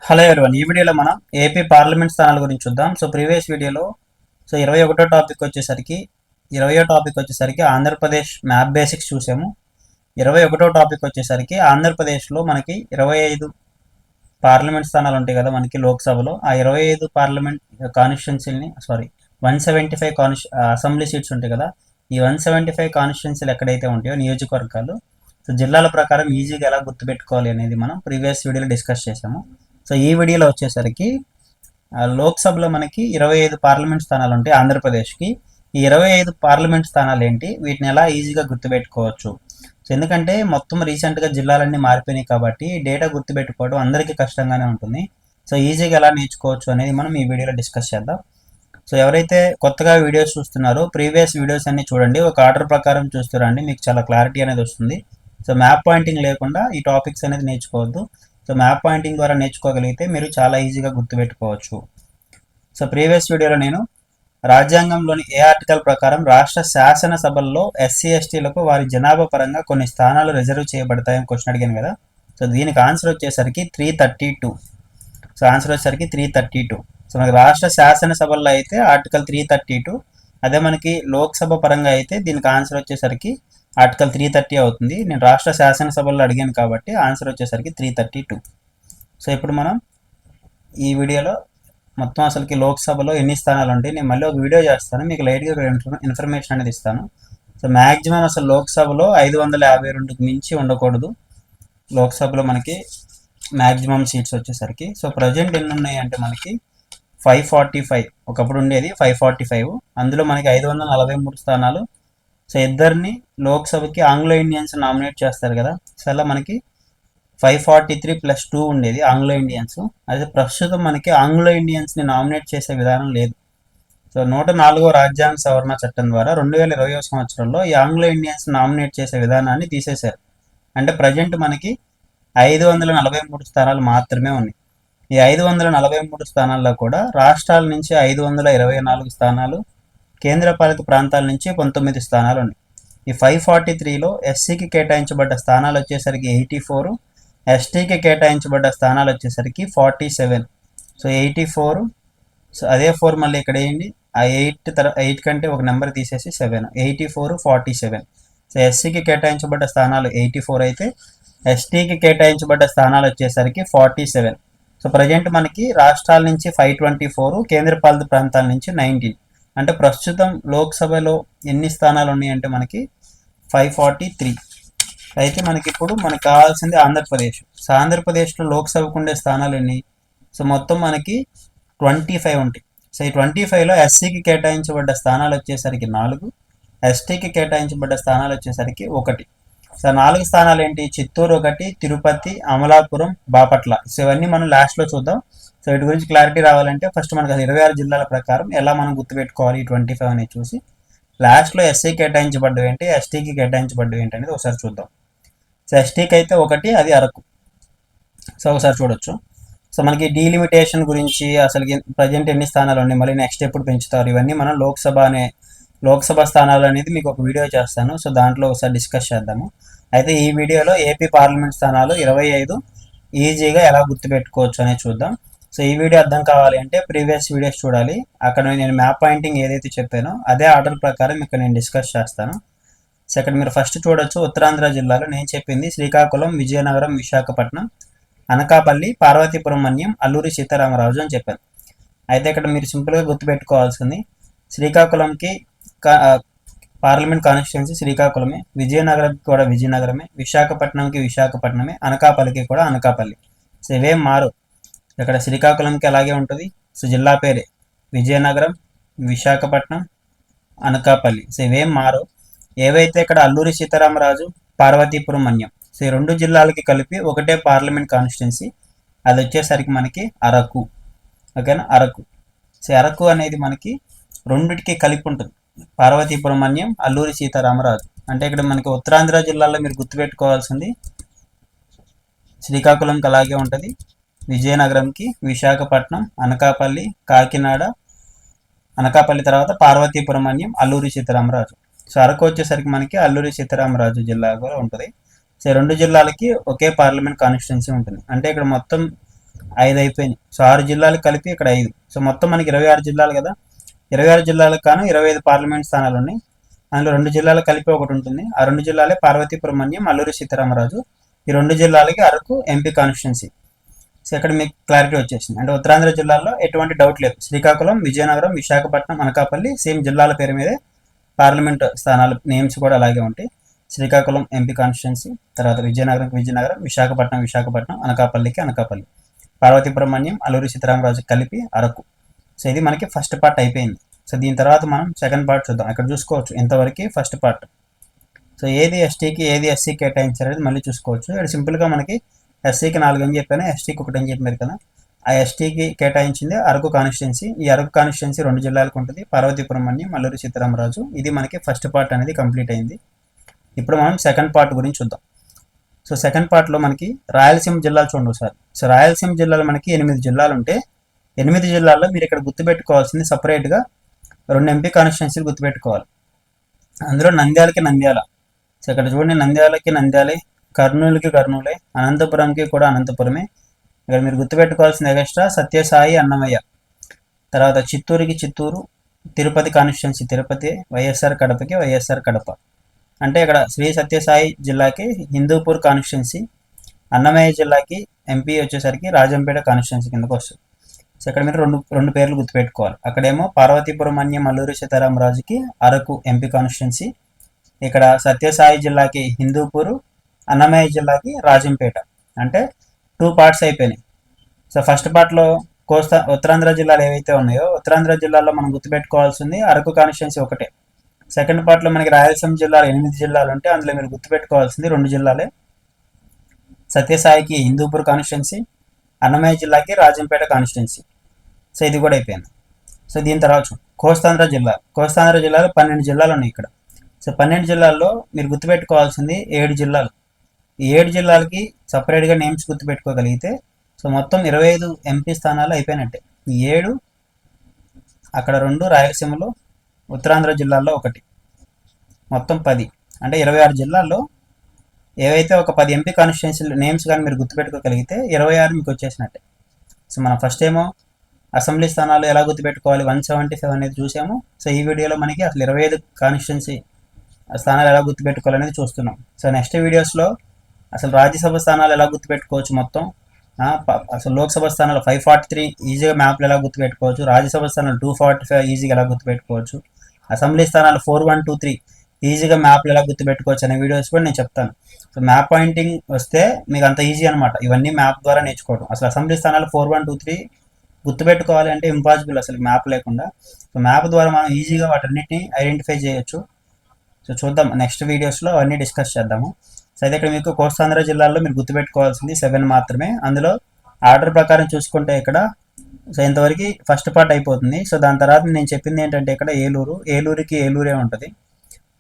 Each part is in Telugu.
హలో ఎవరివన్, ఈ వీడియోలో మనం ఏపీ పార్లమెంట్ స్థానాల గురించి చూద్దాం. ప్రీవియస్ వీడియోలో 21వ టాపిక్ వచ్చేసరికి ఆంధ్రప్రదేశ్ మ్యాప్ బేసిక్స్ చూసాము. 21వ టాపిక్ వచ్చేసరికి ఆంధ్రప్రదేశ్లో మనకి 25 పార్లమెంట్ స్థానాలు ఉంటాయి కదా మనకి లోక్సభలో. ఆ 25 పార్లమెంట్ కాన్స్టిట్యున్సీలని 175 అసెంబ్లీ సీట్స్ ఉంటాయి కదా. ఈ 175 కాన్స్టిట్యున్సీలు ఎక్కడైతే ఉంటాయో నియోజకవర్గాలు, జిల్లాల ప్రకారం ఈజీగా ఎలా గుర్తుపెట్టుకోవాలి అనేది మనం ప్రీవియస్ వీడియోలో డిస్కస్ చేసాము. ఈ వీడియోలో వచ్చేసరికి లోక్సభలో మనకి 25 పార్లమెంట్ స్థానాలు ఉంటాయి ఆంధ్రప్రదేశ్కి. ఈ 25 పార్లమెంట్ స్థానాలు ఏంటి, వీటిని ఎలా ఈజీగా గుర్తుపెట్టుకోవచ్చు. ఎందుకంటే మొత్తం రీసెంట్గా జిల్లాలన్నీ మారిపోయినాయి కాబట్టి డేటా గుర్తుపెట్టుకోవడం అందరికీ కష్టంగానే ఉంటుంది. ఈజీగా ఎలా నేర్చుకోవచ్చు అనేది మనం ఈ వీడియోలో డిస్కస్ చేద్దాం. ఎవరైతే కొత్తగా వీడియోస్ చూస్తున్నారో ప్రీవియస్ వీడియోస్ అన్ని చూడండి, ఒక ఆర్డర్ ప్రకారం చూస్తారండి, మీకు చాలా క్లారిటీ అనేది వస్తుంది. మ్యాప్ పాయింటింగ్ లేకుండా ఈ టాపిక్స్ అనేది నేర్చుకోవద్దు. మ్యాప్ పాయింటింగ్ ద్వారా నేర్చుకోగలిగితే మీరు చాలా ఈజీగా గుర్తుపెట్టుకోవచ్చు. ప్రీవియస్ వీడియోలో నేను రాజ్యాంగంలోని ఏ ఆర్టికల్ ప్రకారం రాష్ట్ర శాసనసభల్లో ఎస్సీ ఎస్టీలకు వారి జనాభా పరంగా కొన్ని స్థానాలు రిజర్వ్ చేయబడతాయని క్వశ్చన్ అడిగాను కదా. దీనికి ఆన్సర్ వచ్చేసరికి 332. ఆన్సర్ వచ్చేసరికి 332. మనకి రాష్ట్ర శాసనసభల్లో అయితే ఆర్టికల్ 332. అదే మనకి లోక్సభ పరంగా అయితే దీనికి ఆన్సర్ వచ్చేసరికి ఆర్టికల్ 330 అవుతుంది. నేను రాష్ట్ర శాసనసభలో అడిగాను కాబట్టి ఆన్సర్ వచ్చేసరికి 332. ఇప్పుడు మనం ఈ వీడియోలో మొత్తం అసలుకి లోక్సభలో ఎన్ని స్థానాలు ఉంటాయి నేను మళ్ళీ ఒక వీడియో చేస్తాను, మీకు లైట్గా ఇన్ఫర్మేషన్ అనేది ఇస్తాను. మ్యాక్సిమం అసలు లోక్సభలో 552కి మించి ఉండకూడదు. లోక్సభలో మనకి మ్యాక్సిమం సీట్స్ వచ్చేసరికి ప్రజెంట్ ఎన్ని ఉన్నాయి అంటే మనకి 545. ఒకప్పుడు ఉండేది 545. అందులో మనకి 543 స్థానాలు. ఇద్దరిని లోక్సభకి ఆంగ్లో ఇండియన్స్ నామినేట్ చేస్తారు కదా. అలా మనకి 543 + 2 ఉండేది ఆంగ్లో ఇండియన్స్. అయితే ప్రస్తుతం మనకి ఆంగ్లో ఇండియన్స్ని నామినేట్ చేసే విధానం లేదు. 104వ రాజ్యాంగ సవరణ చట్టం ద్వారా 2020వ సంవత్సరంలో ఈ ఆంగ్లో ఇండియన్స్ నామినేట్ చేసే విధానాన్ని తీసేశారు. అంటే ప్రజెంట్ మనకి 543 స్థానాలు మాత్రమే ఉన్నాయి. ఈ 543 స్థానాల్లో కూడా రాష్ట్రాల నుంచి 524 స్థానాలు, కేంద్రపాలిత ప్రాంతాల నుంచి 19 స్థానాలు ఉన్నాయి. ఈ 543లో ఎస్సీకి కేటాయించబడ్డ స్థానాలు వచ్చేసరికి 84, ఎస్టీకి కేటాయించబడ్డ స్థానాలు వచ్చేసరికి 47. 84, అదే 4 మళ్ళీ ఇక్కడ వేయండి. ఆ 8 కంటే ఒక నెంబర్ తీసేసి 7, 84, 47. ఎస్సీకి కేటాయించబడ్డ స్థానాలు 84 అయితే ఎస్టీకి కేటాయించబడ్డ స్థానాలు వచ్చేసరికి 47. ప్రజెంట్ మనకి రాష్ట్రాల నుంచి 524, కేంద్రపాలిత ప్రాంతాల నుంచి 19. అంటే ప్రస్తుతం లోక్సభలో ఎన్ని స్థానాలు ఉన్నాయంటే మనకి 543. అయితే మనకి ఇప్పుడు మనకు కావాల్సింది ఆంధ్రప్రదేశ్. ఆంధ్రప్రదేశ్లో లోక్సభకు ఉండే స్థానాలు ఎన్ని? మొత్తం మనకి 25 ఉంటాయి. ఈ 25లో ఎస్సీకి కేటాయించబడ్డ స్థానాలు వచ్చేసరికి 4, ఎస్టీకి కేటాయించబడ్డ స్థానాలు వచ్చేసరికి 1. 4 స్థానాలు ఏంటి? చిత్తూరు 1, తిరుపతి, అమలాపురం, బాపట్ల. ఇవన్నీ మనం లాస్ట్లో చూద్దాం. వీటి గురించి క్లారిటీ రావాలంటే ఫస్ట్ మనకు 26 జిల్లాల ప్రకారం ఎలా మనం గుర్తుపెట్టుకోవాలి 25 అనేది చూసి లాస్ట్లో ఎస్సీ కేటాయించబడ్డవి ఏంటి, ఎస్టీకి కేటాయించబడ్డవి ఏంటి అనేది ఒకసారి చూద్దాం. ఎస్టీకి అయితే 1, అది అరకు. ఒకసారి చూడొచ్చు. మనకి డీలిమిటేషన్ గురించి అసలు ప్రజెంట్ ఎన్ని స్థానాలు ఉన్నాయి, మళ్ళీ నెక్స్ట్ ఎప్పుడు పెంచుతారు, ఇవన్నీ మనం లోక్సభ స్థానాలు అనేది మీకు ఒక వీడియో చేస్తాను. దాంట్లో ఒకసారి డిస్కస్ చేద్దాము. అయితే ఈ వీడియోలో ఏపీ పార్లమెంట్ స్థానాలు 25 ఈజీగా ఎలా గుర్తుపెట్టుకోవచ్చు అనేది చూద్దాం. ఈ వీడియో అర్థం కావాలి అంటే ప్రీవియస్ వీడియోస్ చూడాలి. అక్కడ నేను మ్యాప్ పాయింటింగ్ ఏదైతే చెప్పానో అదే ఆర్డర్ ప్రకారం ఇక్కడ నేను డిస్కస్ చేస్తాను. ఇక్కడ మీరు ఫస్ట్ చూడొచ్చు, ఉత్తరాంధ్ర జిల్లాలో నేను చెప్పింది శ్రీకాకుళం, విజయనగరం, విశాఖపట్నం, అనకాపల్లి, పార్వతీపురం మన్యం, అల్లూరి సీతారామరాజు అని చెప్పాను. అయితే ఇక్కడ మీరు సింపుల్గా గుర్తుపెట్టుకోవాల్సింది, శ్రీకాకుళంకి పార్లమెంట్ కాన్స్టిట్యున్సీ శ్రీకాకుళమే, విజయనగరంకి కూడా విజయనగరమే, విశాఖపట్నంకి విశాఖపట్నమే, అనకాపల్లికి కూడా అనకాపల్లి. ఇవేం మారు. ఇక్కడ శ్రీకాకుళంకి అలాగే ఉంటుంది. జిల్లా పేరే విజయనగరం, విశాఖపట్నం, అనకాపల్లి. ఇవేం మారు. ఏవైతే ఇక్కడ అల్లూరి సీతారామరాజు, పార్వతీపురం మన్యం, ఈ 2 జిల్లాలకి కలిపి ఒకటే పార్లమెంట్ కాన్స్టిట్యున్సీ, అది వచ్చేసరికి మనకి అరకు. ఓకేనా, అరకు. అరకు అనేది మనకి రెండిటికి కలిపి ఉంటుంది, పార్వతీపురం మన్యం, అల్లూరి సీతారామరాజు. అంటే ఇక్కడ మనకి ఉత్తరాంధ్ర జిల్లాలో మీరు గుర్తుపెట్టుకోవాల్సింది శ్రీకాకుళంకి అలాగే ఉంటుంది, విజయనగరంకి, విశాఖపట్నం, అనకాపల్లి, కాకినాడ, అనకాపల్లి తర్వాత పార్వతీపురం మన్యం, అల్లూరి సీతారామరాజు. అరకు వచ్చేసరికి మనకి అల్లూరి సీతారామరాజు జిల్లా కూడా ఉంటుంది. 2 జిల్లాలకి ఒకే పార్లమెంట్ కాన్స్టిట్యున్సీ ఉంటుంది. అంటే ఇక్కడ మొత్తం 5 అయిపోయినాయి. సో 6 జిల్లాలు కలిపి ఇక్కడ 5. సో మొత్తం మనకి 26 జిల్లాలు కదా. 26 జిల్లాలకు కాను 25 పార్లమెంట్ స్థానాలు ఉన్నాయి. అందులో 2 జిల్లాలు కలిపి ఒకటి ఉంటుంది. ఆ 2 జిల్లాలే పార్వతీపురం మన్యం, అల్లూరి సీతారామరాజు. ఈ 2 జిల్లాలకి అరకు ఎంపీ కాన్స్టిట్యున్సీ. సో ఇక్కడ మీకు క్లారిటీ వచ్చేసింది. అంటే ఉత్తరాంధ్ర జిల్లాల్లో ఎటువంటి డౌట్ లేదు. శ్రీకాకుళం, విజయనగరం, విశాఖపట్నం, అనకాపల్లి సేమ్ జిల్లాల పేరు మీదే పార్లమెంట్ స్థానాల నేమ్స్ కూడా అలాగే ఉంటాయి. శ్రీకాకుళం ఎంపీ కాన్స్టిట్యున్సీ, తర్వాత విజయనగరం, విశాఖపట్నం, అనకాపల్లికి అనకాపల్లి, పార్వతీపురం మన్యం, అల్లూరి సీతారామరాజు కలిపి అరకు. సో ఇది మనకి ఫస్ట్ పార్ట్ అయిపోయింది. సో దీని తర్వాత మనం సెకండ్ పార్ట్ చూద్దాం. ఇక్కడ చూసుకోవచ్చు ఇంతవరకు ఫస్ట్ పార్ట్. సో ఏది ఎస్టీకి ఏది ఎస్సీకి కేటాయించారు అనేది మళ్ళీ చూసుకోవచ్చు. ఇక్కడ సింపుల్గా మనకి ఎస్సీకి 4 అని చెప్పాను, ఎస్టీకి 1 అని చెప్పారు కదా. ఆ ఎస్టీకి కేటాయించింది అరకు కాన్స్టిట్యున్సీ. ఈ అరకు కాన్స్టిట్యున్సీ 2 జిల్లాలకు ఉంటుంది, పార్వతీపురం మన్యం, అల్లూరి సీతారామరాజు. ఇది మనకి ఫస్ట్ పార్ట్ అనేది కంప్లీట్ అయింది. ఇప్పుడు మనం సెకండ్ పార్ట్ గురించి చూద్దాం. సో సెకండ్ పార్ట్లో మనకి రాయలసీమ జిల్లాలు చూడండి ఒకసారి. సో రాయలసీమ జిల్లాలో మనకి 8 జిల్లాలు ఉంటే 8 జిల్లాల్లో మీరు ఇక్కడ గుర్తుపెట్టుకోవాల్సింది సపరేట్గా 2 ఎంపీ కాన్స్టిట్యున్సీలు గుర్తుపెట్టుకోవాలి. అందులో నంద్యాలకి నంద్యాల. సో ఇక్కడ చూడండి, నంద్యాలకి నంద్యాలే, కర్నూలుకి కర్నూలే, అనంతపురంకి కూడా అనంతపురమే. ఇక్కడ మీరు గుర్తుపెట్టుకోవాల్సింది ఎక్స్ట్రా సత్యసాయి, అన్నమయ్య. తర్వాత చిత్తూరుకి చిత్తూరు, తిరుపతి కాన్స్టిట్యున్సీ తిరుపతి, వైఎస్ఆర్ కడపకి వైఎస్ఆర్ కడప. అంటే ఇక్కడ శ్రీ సత్యసాయి జిల్లాకి హిందూపూర్ కాన్స్టిట్యున్సీ, అన్నమయ్య జిల్లాకి ఎంపీ వచ్చేసరికి రాజంపేట కాన్స్టిట్యున్సీ కిందకు వస్తుంది. సో ఇక్కడ మీరు రెండు పేర్లు గుర్తుపెట్టుకోవాలి. అక్కడేమో పార్వతీపురం మన్యం, అల్లూరి సీతారామరాజుకి అరకు ఎంపీ కాన్స్టిట్యున్సీ, ఇక్కడ సత్యసాయి జిల్లాకి హిందూపూరు, అన్నమయ్య జిల్లాకి రాజంపేట. అంటే 2 పార్ట్స్ అయిపోయినాయి. సో ఫస్ట్ పార్ట్లో ఉత్తరాంధ్ర జిల్లాలు ఏవైతే ఉన్నాయో ఉత్తరాంధ్ర జిల్లాలో మనం గుర్తుపెట్టుకోవాల్సింది అరకు కాన్స్టిట్యున్సీ ఒకటే. సెకండ్ పార్ట్లో మనకి రాయలసీమ జిల్లాలు 8 జిల్లాలు ఉంటే అందులో మీరు గుర్తుపెట్టుకోవాల్సింది 2 జిల్లాలే. సత్యసాయికి హిందూపూర్ కాన్స్టిట్యున్సీ, అన్నమయ్య జిల్లాకి రాజంపేట కాన్స్టిట్యున్సీ. సో ఇది కూడా అయిపోయింది. సో దీని తర్వాత కోస్తాంధ్ర జిల్లాలో 12 జిల్లాలు ఉన్నాయి ఇక్కడ. సో 12 జిల్లాల్లో మీరు గుర్తుపెట్టుకోవాల్సింది 7 జిల్లాలు. ఈ 7 జిల్లాలకి సపరేట్గా నేమ్స్ గుర్తుపెట్టుకోగలిగితే సో మొత్తం 25 ఎంపీ స్థానాలు అయిపోయినట్టే. ఈ 7 అక్కడ 2 రాయలసీమలో, ఉత్తరాంధ్ర జిల్లాల్లో 1, మొత్తం 10. అంటే 26 జిల్లాల్లో ఏవైతే ఒక 10 ఎంపీ కాన్స్టిట్యున్సీ నేమ్స్ కానీ మీరు గుర్తుపెట్టుకోగలిగితే 26 మీకు వచ్చేసినట్టే. సో మనం ఫస్ట్ ఏమో అసెంబ్లీ స్థానాలు ఎలా గుర్తుపెట్టుకోవాలి 175 అనేది చూసాము. సో ఈ వీడియోలో మనకి అసలు 25 కాన్స్టిట్యున్సీ స్థానాలు ఎలా గుర్తుపెట్టుకోవాలనేది చూస్తున్నాం. సో నెక్స్ట్ వీడియోస్లో అసలు రాజ్యసభ స్థానాలు ఎలా గుర్తుపెట్టుకోవచ్చు, మొత్తం అసలు లోక్సభ స్థానాలు 543 ఈజీగా మ్యాప్లు ఎలా గుర్తుపెట్టుకోవచ్చు, రాజ్యసభ స్థానాలు 245 ఈజీగా ఎలా గుర్తుపెట్టుకోవచ్చు, అసెంబ్లీ స్థానాలు 4123 ఈజీగా మ్యాప్లు ఎలా గుర్తుపెట్టుకోవచ్చు అనే వీడియోస్ కూడా నేను చెప్తాను. సో మ్యాప్ పాయింటింగ్ వస్తే మీకు అంత ఈజీ అనమాట, ఇవన్నీ మ్యాప్ ద్వారా నేర్చుకోవడం. అసలు అసెంబ్లీ స్థానాలు 4123 గుర్తుపెట్టుకోవాలి అంటే ఇంపాసిబుల్ అసలు మ్యాప్ లేకుండా. సో మ్యాప్ ద్వారా మనం ఈజీగా వాటన్నిటిని ఐడెంటిఫై చేయొచ్చు. సో చూద్దాం నెక్స్ట్ వీడియోస్లో అవన్నీ డిస్కస్ చేద్దాము. సో అయితే ఇక్కడ మీకు కోస్తాంధ్ర జిల్లాల్లో మీరు గుర్తుపెట్టుకోవాల్సింది 7 మాత్రమే. అందులో ఆర్డర్ ప్రకారం చూసుకుంటే ఇక్కడ సో ఇంతవరకు ఫస్ట్ పార్ట్ అయిపోతుంది. సో దాని తర్వాత నేను చెప్పింది ఏంటంటే ఇక్కడ ఏలూరుకి ఏలూరే ఉంటుంది.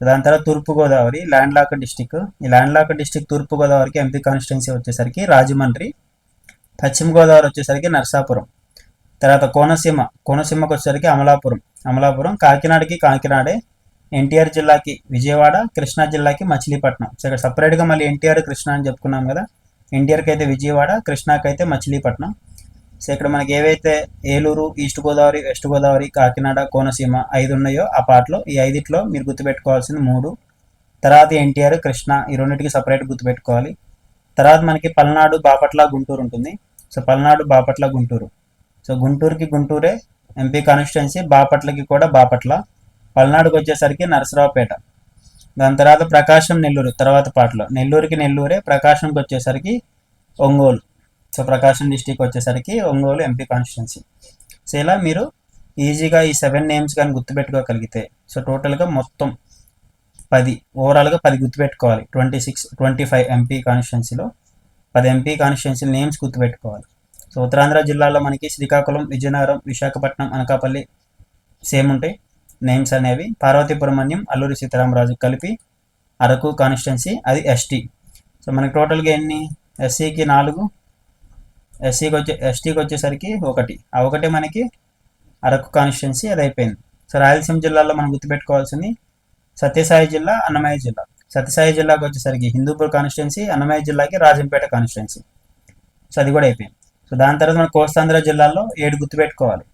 దాని తర్వాత తూర్పుగోదావరి ల్యాండ్ లాక్ డిస్టిక్. ఈ ల్యాండ్ లాక్ డిస్టిక్ తూర్పుగోదావరికి ఎంపీ కాన్స్టిట్యున్సీ వచ్చేసరికి రాజమండ్రి, పశ్చిమ గోదావరి వచ్చేసరికి నర్సాపురం, తర్వాత కోనసీమకు వచ్చేసరికి అమలాపురం, కాకినాడకి కాకినాడే, ఎన్టీఆర్ జిల్లాకి విజయవాడ, కృష్ణా జిల్లాకి మచిలీపట్నం. సో ఇక్కడ సపరేట్గా మళ్ళీ ఎన్టీఆర్ కృష్ణా అని చెప్పుకున్నాం కదా. ఎన్టీఆర్కి అయితే విజయవాడ, కృష్ణాకి అయితే మచిలీపట్నం. సో ఇక్కడ మనకి ఏవైతే ఏలూరు, ఈస్ట్ గోదావరి, వెస్ట్ గోదావరి, కాకినాడ, కోనసీమ 5 ఉన్నాయో ఆ పార్ట్లో ఈ 5లో మీరు గుర్తుపెట్టుకోవాల్సింది 3. తర్వాత ఎన్టీఆర్, కృష్ణ ఈ రెండింటికి సపరేట్ గుర్తుపెట్టుకోవాలి. తర్వాత మనకి పల్నాడు, బాపట్ల, గుంటూరు ఉంటుంది. సో పల్నాడు, బాపట్ల, గుంటూరు. సో గుంటూరుకి గుంటూరే ఎంపీ కాన్స్టిట్యున్సీ, బాపట్లకి కూడా బాపట్ల, పల్నాడుకి వచ్చేసరికి నరసరావుపేట. దాని తర్వాత ప్రకాశం, నెల్లూరు తర్వాత పాటలో, నెల్లూరుకి నెల్లూరే, ప్రకాశంకి వచ్చేసరికి ఒంగోలు. సో ప్రకాశం డిస్టిక్ వచ్చేసరికి ఒంగోలు ఎంపీ కాన్స్టిట్యున్సీ. సో ఇలా మీరు ఈజీగా ఈ 7 నేమ్స్ కానీ గుర్తుపెట్టుకోగలిగితే సో టోటల్గా మొత్తం 10, ఓవరాల్గా 10 గుర్తుపెట్టుకోవాలి. 25 ఎంపీ కాన్స్టిట్యున్సీలో 10 ఎంపీ కాన్స్టిట్యున్సీ నేమ్స్ గుర్తుపెట్టుకోవాలి. సో ఉత్తరాంధ్ర జిల్లాలో మనకి శ్రీకాకుళం, విజయనగరం, విశాఖపట్నం, అనకాపల్లి సేమ్ ఉంటాయి నేమ్స్ అనేవి. పార్వతీపురం మన్యం, అల్లూరి సీతారామరాజు కలిపి అరకు కాన్స్టిట్యున్సీ, అది ఎస్టీ. సో మనకి టోటల్గా ఎన్ని, ఎస్సీకి 4, ఎస్టీకి వచ్చేసరికి 1. ఆ 1 మనకి అరకు కాన్స్టిట్యున్సీ, అది అయిపోయింది. సో రాయలసీమ జిల్లాలో మనం గుర్తుపెట్టుకోవాల్సింది సత్యసాయి జిల్లా, అన్నమయ్య జిల్లా. సత్యసాయి జిల్లాకి వచ్చేసరికి హిందూపూర్ కాన్స్టిట్యున్సీ, అన్నమయ్య జిల్లాకి రాజంపేట కాన్స్టిట్యున్సీ. సో అది కూడా అయిపోయింది. సో దాని తర్వాత మన కోస్తాంధ్ర జిల్లాల్లో 7 గుర్తుపెట్టుకోవాలి.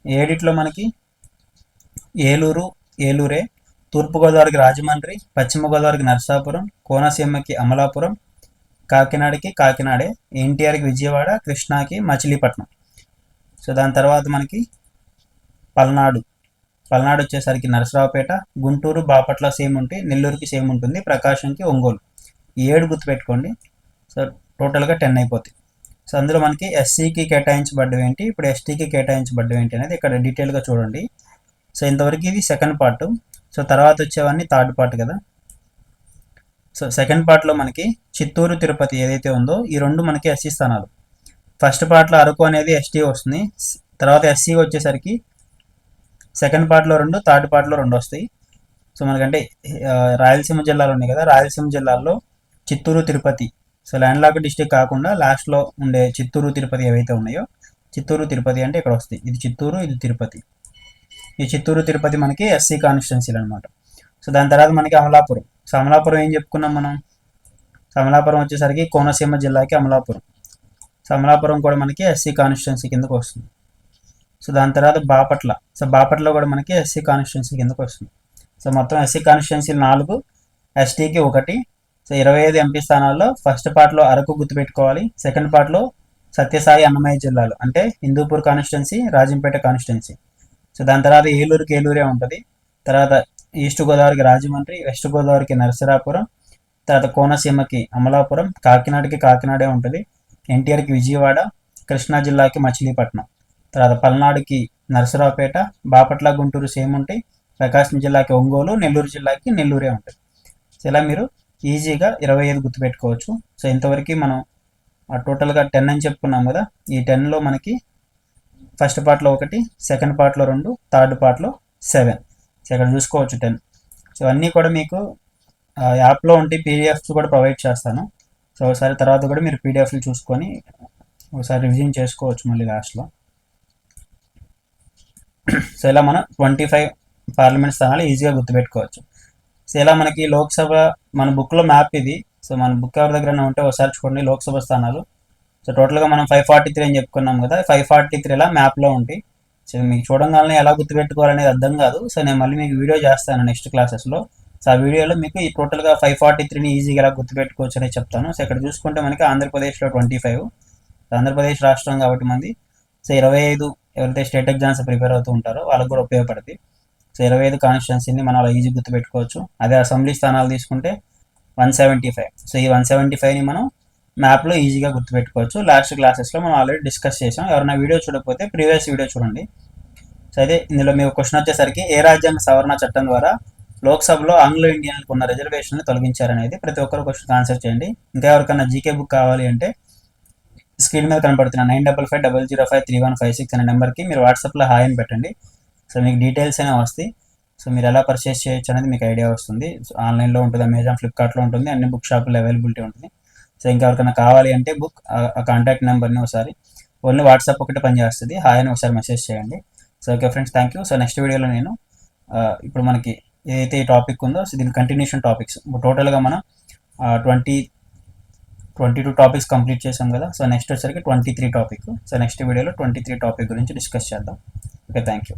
ఏడిట్లో మనకి ఏలూరు ఏలూరే, తూర్పుగోదావరికి రాజమండ్రి, పశ్చిమ గోదావరికి నరసాపురం, కోనసీమకి అమలాపురం, కాకినాడకి కాకినాడే, ఎన్టీఆర్కి విజయవాడ, కృష్ణాకి మచిలీపట్నం. సో దాని తర్వాత మనకి పల్నాడు పల్నాడు వచ్చేసరికి నరసరావుపేట, గుంటూరు బాపట్ల సేమ్ ఉంటాయి, నెల్లూరుకి సేమ్ ఉంటుంది, ప్రకాశంకి ఒంగోలు. ఈ 7 గుర్తుపెట్టుకోండి. సో టోటల్గా 10 అయిపోతాయి. సో అందులో మనకి ఎస్సీకి కేటాయించబడ్డవి ఏంటి, ఇప్పుడు ఎస్టీకి కేటాయించబడ్డవి ఏంటి అనేది ఇక్కడ డీటెయిల్గా చూడండి. సో ఇంతవరకు ఇది సెకండ్ పార్ట్. సో తర్వాత వచ్చేవన్నీ థర్డ్ పార్ట్ కదా. సో సెకండ్ పార్ట్లో మనకి చిత్తూరు తిరుపతి ఏదైతే ఉందో ఈ రెండు మనకి ఎస్సీ స్థానాలు. ఫస్ట్ పార్ట్లో అరకు అనేది ఎస్టీ వస్తుంది, తర్వాత ఎస్సీ వచ్చేసరికి సెకండ్ పార్ట్లో 2, థర్డ్ పార్ట్లో 2 వస్తాయి. సో మనకంటే రాయలసీమ జిల్లాలు ఉన్నాయి కదా, రాయలసీమ జిల్లాల్లో Chittoor Tirupati, so land lock district కాకుండా లాస్ట్లో ఉండే చిత్తూరు తిరుపతి ఏవైతే ఉన్నాయో, చిత్తూరు తిరుపతి అంటే ఇక్కడ వస్తాయి. ఇది చిత్తూరు, ఇది తిరుపతి. ఈ చిత్తూరు తిరుపతి మనకి ఎస్సీ కాన్స్టిట్యున్సీలు అనమాట. సో దాని తర్వాత మనకి అమలాపురం. సో అమలాపురం ఏం చెప్పుకున్నాం మనం, సో అమలాపురం వచ్చేసరికి కోనసీమ జిల్లాకి అమలాపురం. సో అమలాపురం కూడా మనకి ఎస్సీ కాన్స్టిట్యున్సీ కిందకు వస్తుంది. సో దాని తర్వాత బాపట్ల. సో బాపట్ల కూడా మనకి ఎస్సీ కాన్స్టిట్యున్సీ కిందకు వస్తుంది. సో మొత్తం ఎస్సీ కాన్స్టిట్యున్సీలు 4, ఎస్టీకి 1. సో 25 ఎంపీ స్థానాల్లో ఫస్ట్ పార్ట్లో అరకు గుర్తుపెట్టుకోవాలి, సెకండ్ పార్ట్లో సత్యసాయి అన్నమయ్య జిల్లాలు అంటే Hindupur constituency, Rajampet constituency. So దాని తర్వాత ఏలూరుకి ఏలూరే ఉంటుంది, తర్వాత ఈస్ట్ గోదావరికి రాజమండ్రి, వెస్ట్ గోదావరికి నరసరాపురం, తర్వాత కోనసీమకి అమలాపురం, కాకినాడకి కాకినాడే ఉంటుంది, ఎన్టీఆర్కి విజయవాడ, కృష్ణా జిల్లాకి మచిలీపట్నం, తర్వాత పల్నాడుకి నరసరావుపేట, బాపట్ల గుంటూరు సేమ్ ఉంటాయి, ప్రకాశం జిల్లాకి ఒంగోలు, నెల్లూరు జిల్లాకి నెల్లూరే ఉంటుంది. సో ఇలా మీరు ఈజీగా 25 గుర్తుపెట్టుకోవచ్చు. సో ఇంతవరకు మనం టోటల్గా 10 అని చెప్పుకున్నాం కదా. ఈ 10లో మనకి ఫస్ట్ పార్ట్లో 1, సెకండ్ పార్ట్లో 2, థర్డ్ పార్ట్లో 7. సో ఇక్కడ చూసుకోవచ్చు 10. సో అన్నీ కూడా మీకు యాప్లో ఉంటే పీడిఎఫ్స్ కూడా ప్రొవైడ్ చేస్తాను. సో ఒకసారి తర్వాత కూడా మీరు పీడిఎఫ్లు చూసుకొని ఒకసారి రివిజన్ చేసుకోవచ్చు మళ్ళీ లాస్ట్లో. సో ఇలా మనం 25 పార్లమెంట్ స్థానాలు ఈజీగా గుర్తుపెట్టుకోవచ్చు. సో ఇలా మనకి లోక్సభ మన బుక్లో మ్యాప్ ఇది. సో మన బుక్ ఎవరి దగ్గర ఉంటే ఒకసారి చూడండి లోక్సభ స్థానాలు. సో టోటల్గా మనం 543 అని చెప్పుకున్నాం కదా, 543 ఇలా మ్యాప్లో ఉంటాయి. సో మీకు చూడంగానే ఎలా గుర్తుపెట్టుకోవాలనేది అర్థం కాదు. సో నేను మళ్ళీ మీకు వీడియో చేస్తాను నెక్స్ట్ క్లాసెస్లో. సో ఆ వీడియోలో మీకు ఈ టోటల్గా 543ని ఈజీగా ఎలా గుర్తుపెట్టుకోవచ్చు అనేది చెప్తాను. సో ఇక్కడ చూసుకుంటే మనకి ఆంధ్రప్రదేశ్లో 25, ఆంధ్రప్రదేశ్ రాష్ట్రం కాబట్టి మంది. సో 25 ఎవరైతే స్టేట్ ఎగ్జామ్స్ ప్రిపేర్ అవుతూ ఉంటారో వాళ్ళకు కూడా ఉపయోగపడుతుంది. సో 25 కాన్స్టిట్యున్సీని మనం అలా ఈజీ గుర్తుపెట్టుకోవచ్చు. అదే అసెంబ్లీ స్థానాలు తీసుకుంటే 175. సో ఈ 175ని మనం మ్యాప్లో ఈజీగా గుర్తుపెట్టుకోవచ్చు. లాస్ట్ క్లాసెస్లో మనం ఆల్రెడీ డిస్కస్ చేసాం. ఎవరైనా వీడియో చూడకపోతే ప్రీవియస్ వీడియో చూడండి. సో అయితే ఇందులో మీకు క్వశ్చన్ వచ్చేసరికి ఏ రాజ్యాంగ సవరణ చట్టం ద్వారా లోక్సభలో ఆంగ్లో ఇండియన్లకు ఉన్న రిజర్వేషన్ని తొలగించారనేది ప్రతి ఒక్కరు క్వశ్చన్ ఆన్సర్ చేయండి. ఇంకా ఎవరికైనా జీకే బుక్ కావాలి అంటే స్క్రీన్ మీద కనపడుతున్న 9550053156 అనే నెంబర్కి మీరు వాట్సాప్లో హాయ్ అని పెట్టండి. సో మీకు డీటెయిల్స్ అనేవి వస్తాయి. సో మీరు ఎలా పర్చేస్ చేయొచ్చు అనేది మీకు ఐడియా వస్తుంది. సో ఆన్లైన్లో ఉంటుంది, అమెజాన్, ఫ్లిప్కార్ట్లో ఉంటుంది, అన్ని బుక్ షాపుల్లో అవైలబిలిటీ ఉంటుంది. సో ఇంకా ఎవరికైనా కావాలి అంటే బుక్ ఆ కాంటాక్ట్ నెంబర్ని ఒకసారి ఓన్లీ వాట్సాప్ ఒకటి పనిచేస్తుంది, హాయ్ అని ఒకసారి మెసేజ్ చేయండి. So okay friends, thank you. So next వీడియోలో నేను ఇప్పుడు మనకి ఏదైతే ఈ టాపిక్ ఉందో సో దీని కంటిన్యూషన్ టాపిక్స్ టోటల్గా మనం 22 టాపిక్స్ కంప్లీట్ చేసాం కదా. సో నెక్స్ట్ వచ్చేసరికి 23 టాపిక్. సో నెక్స్ట్ వీడియోలో 23 టాపిక్ గురించి డిస్కస్ చేద్దాం. Okay, thank you.